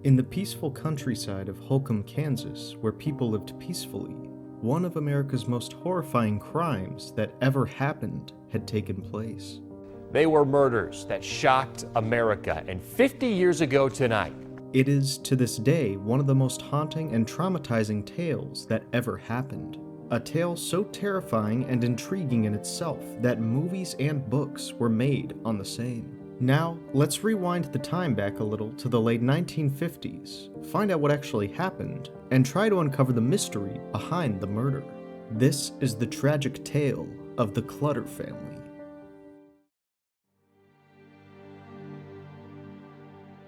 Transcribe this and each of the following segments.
In the peaceful countryside of Holcomb, Kansas, where people lived peacefully, one of America's most horrifying crimes that ever happened had taken place. They were murders that shocked America, and 50 years ago tonight, it is, to this day, one of the most haunting and traumatizing tales that ever happened. A tale so terrifying and intriguing in itself that movies and books were made on the same. Now, let's rewind the time back a little to the late 1950s, find out what actually happened, and try to uncover the mystery behind the murder. This is the tragic tale of the Clutter family.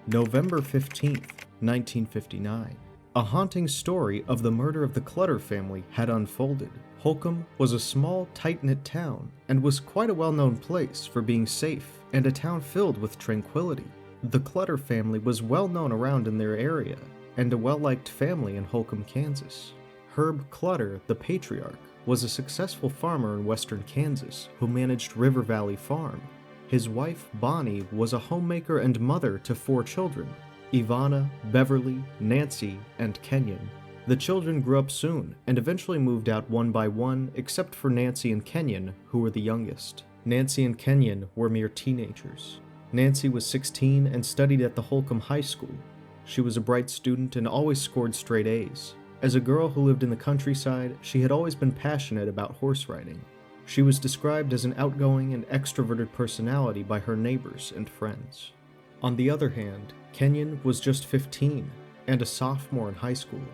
November 15th, 1959. A haunting story of the murder of the Clutter family had unfolded. Holcomb was a small, tight-knit town and was quite a well-known place for being safe and a town filled with tranquility. The Clutter family was well known around in their area and a well-liked family in Holcomb, Kansas. Herb Clutter, the patriarch, was a successful farmer in western Kansas who managed River Valley Farm. His wife, Bonnie, was a homemaker and mother to 4 children: Ivana, Beverly, Nancy, and Kenyon. The children grew up soon and eventually moved out one by one, except for Nancy and Kenyon, who were the youngest. Nancy and Kenyon were mere teenagers. Nancy was 16 and studied at the Holcomb High School. She was a bright student and always scored straight A's. As a girl who lived in the countryside, she had always been passionate about horse riding. She was described as an outgoing and extroverted personality by her neighbors and friends. On the other hand, Kenyon was just 15 and a sophomore in high school.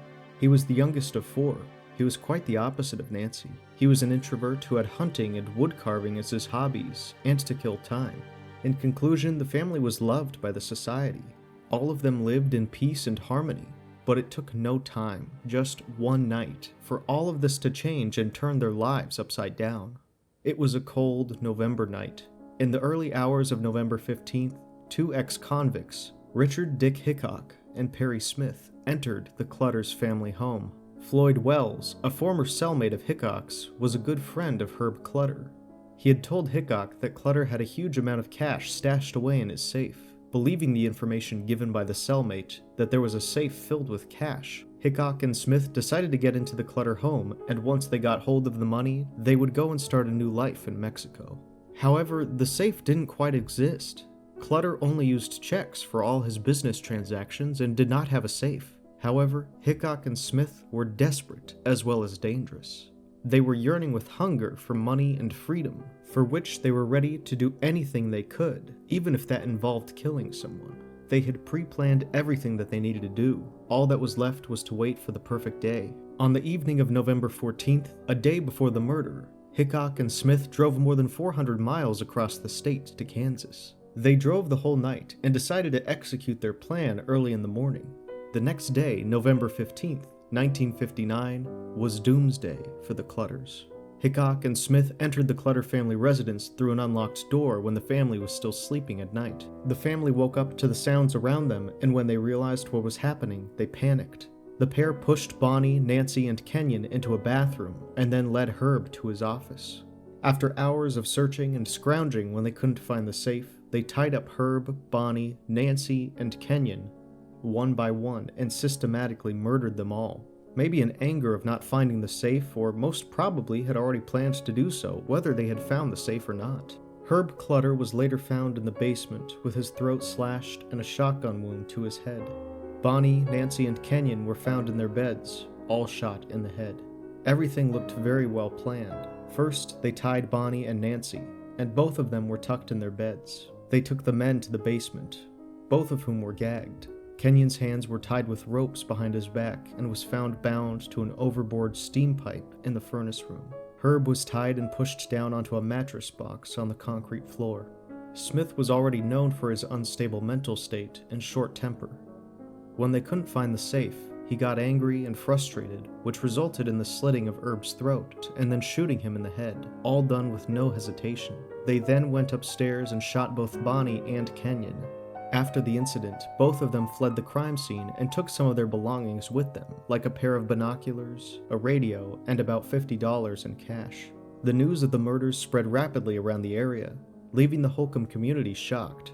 He was the youngest of 4. He was quite the opposite of Nancy. He was an introvert who had hunting and wood carving as his hobbies, and to kill time. In conclusion, the family was loved by the society. All of them lived in peace and harmony. But it took no time, just one night, for all of this to change and turn their lives upside down. It was a cold November night. In the early hours of November 15th, 2 ex-convicts, Richard Dick Hickock and Perry Smith, entered the Clutter's family home. Floyd Wells, a former cellmate of Hickock's, was a good friend of Herb Clutter. He had told Hickock that Clutter had a huge amount of cash stashed away in his safe. Believing the information given by the cellmate that there was a safe filled with cash, Hickock and Smith decided to get into the Clutter home, and once they got hold of the money, they would go and start a new life in Mexico. However, the safe didn't quite exist. Clutter only used checks for all his business transactions and did not have a safe. However, Hickock and Smith were desperate as well as dangerous. They were yearning with hunger for money and freedom, for which they were ready to do anything they could, even if that involved killing someone. They had pre-planned everything that they needed to do. All that was left was to wait for the perfect day. On the evening of November 14th, a day before the murder, Hickock and Smith drove more than 400 miles across the state to Kansas. They drove the whole night and decided to execute their plan early in the morning. The next day, November 15th, 1959, was doomsday for the Clutters. Hickock and Smith entered the Clutter family residence through an unlocked door when the family was still sleeping at night. The family woke up to the sounds around them, and when they realized what was happening, they panicked. The pair pushed Bonnie, Nancy, and Kenyon into a bathroom and then led Herb to his office. After hours of searching and scrounging when they couldn't find the safe, they tied up Herb, Bonnie, Nancy, and Kenyon one by one and systematically murdered them all. Maybe in anger of not finding the safe, or most probably had already planned to do so, whether they had found the safe or not. Herb Clutter was later found in the basement with his throat slashed and a shotgun wound to his head. Bonnie, Nancy, and Kenyon were found in their beds, all shot in the head. Everything looked very well planned. First, they tied Bonnie and Nancy, and both of them were tucked in their beds. They took the men to the basement, both of whom were gagged. Kenyon's hands were tied with ropes behind his back and was found bound to an overboard steam pipe in the furnace room. Herb was tied and pushed down onto a mattress box on the concrete floor. Smith was already known for his unstable mental state and short temper. When they couldn't find the safe, he got angry and frustrated, which resulted in the slitting of Herb's throat and then shooting him in the head, all done with no hesitation. They then went upstairs and shot both Bonnie and Kenyon. After the incident, both of them fled the crime scene and took some of their belongings with them, like a pair of binoculars, a radio, and about $50 in cash. The news of the murders spread rapidly around the area, leaving the Holcomb community shocked.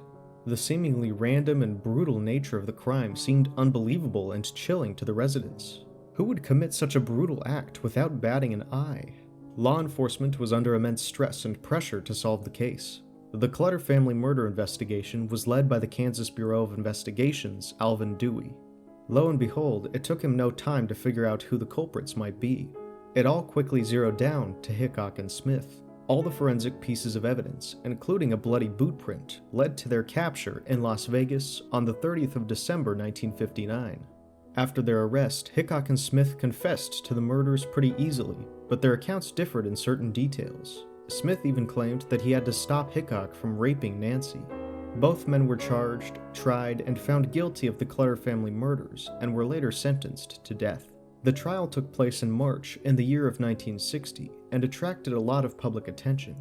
The seemingly random and brutal nature of the crime seemed unbelievable and chilling to the residents. Who would commit such a brutal act without batting an eye? Law enforcement was under immense stress and pressure to solve the case. The Clutter family murder investigation was led by the Kansas Bureau of Investigation's Alvin Dewey. Lo and behold, it took him no time to figure out who the culprits might be. It all quickly zeroed down to Hickock and Smith. All the forensic pieces of evidence, including a bloody boot print, led to their capture in Las Vegas on the 30th of December 1959. After their arrest, Hickock and Smith confessed to the murders pretty easily, but their accounts differed in certain details. Smith even claimed that he had to stop Hickock from raping Nancy. Both men were charged, tried, and found guilty of the Clutter family murders, and were later sentenced to death. The trial took place in March in the year of 1960 and attracted a lot of public attention.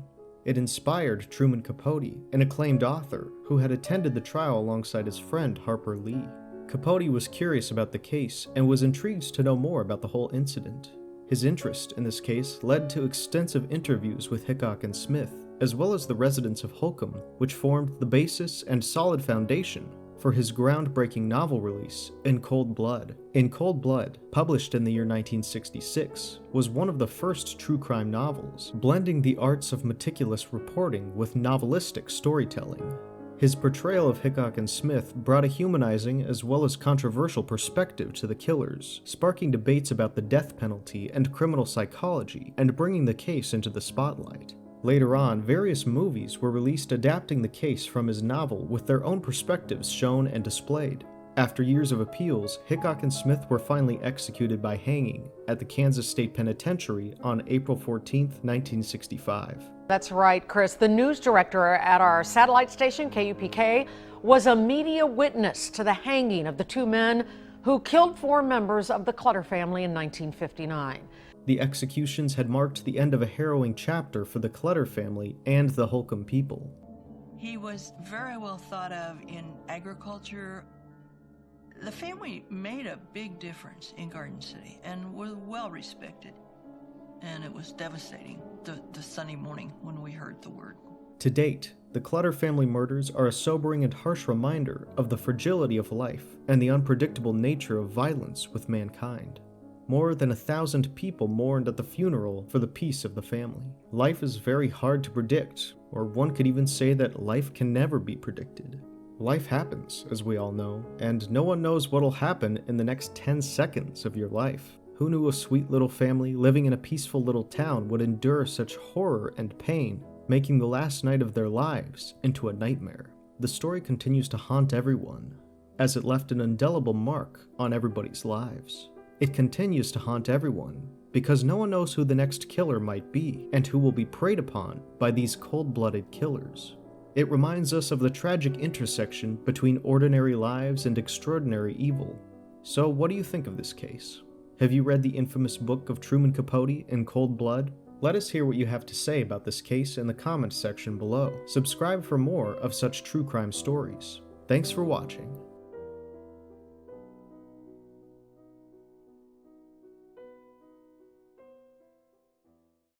It inspired Truman Capote, an acclaimed author who had attended the trial alongside his friend Harper Lee. Capote was curious about the case and was intrigued to know more about the whole incident. His interest in this case led to extensive interviews with Hickock and Smith, as well as the residents of Holcomb, which formed the basis and solid foundation for his groundbreaking novel release, In Cold Blood. In Cold Blood, published in the year 1966, was one of the first true crime novels, blending the arts of meticulous reporting with novelistic storytelling. His portrayal of Hickock and Smith brought a humanizing as well as controversial perspective to the killers, sparking debates about the death penalty and criminal psychology, and bringing the case into the spotlight. Later on, various movies were released adapting the case from his novel with their own perspectives shown and displayed. After years of appeals, Hickock and Smith were finally executed by hanging at the Kansas State Penitentiary on April 14, 1965. That's right, Chris. The news director at our satellite station, KUPK, was a media witness to the hanging of the two men who killed 4 members of the Clutter family in 1959. The executions had marked the end of a harrowing chapter for the Clutter family and the Holcomb people. He was very well thought of in agriculture. The family made a big difference in Garden City and was well respected. And it was devastating, the Sunday morning when we heard the word. To date, the Clutter family murders are a sobering and harsh reminder of the fragility of life and the unpredictable nature of violence with mankind. More than 1,000 people mourned at the funeral for the peace of the family. Life is very hard to predict, or one could even say that life can never be predicted. Life happens, as we all know, and no one knows what'll happen in the next 10 seconds of your life. Who knew a sweet little family living in a peaceful little town would endure such horror and pain, making the last night of their lives into a nightmare? The story continues to haunt everyone, as it left an indelible mark on everybody's lives. It continues to haunt everyone, because no one knows who the next killer might be, and who will be preyed upon by these cold-blooded killers. It reminds us of the tragic intersection between ordinary lives and extraordinary evil. So what do you think of this case? Have you read the infamous book of Truman Capote, In Cold Blood? Let us hear what you have to say about this case in the comments section below. Subscribe for more of such true crime stories. Thanks for watching.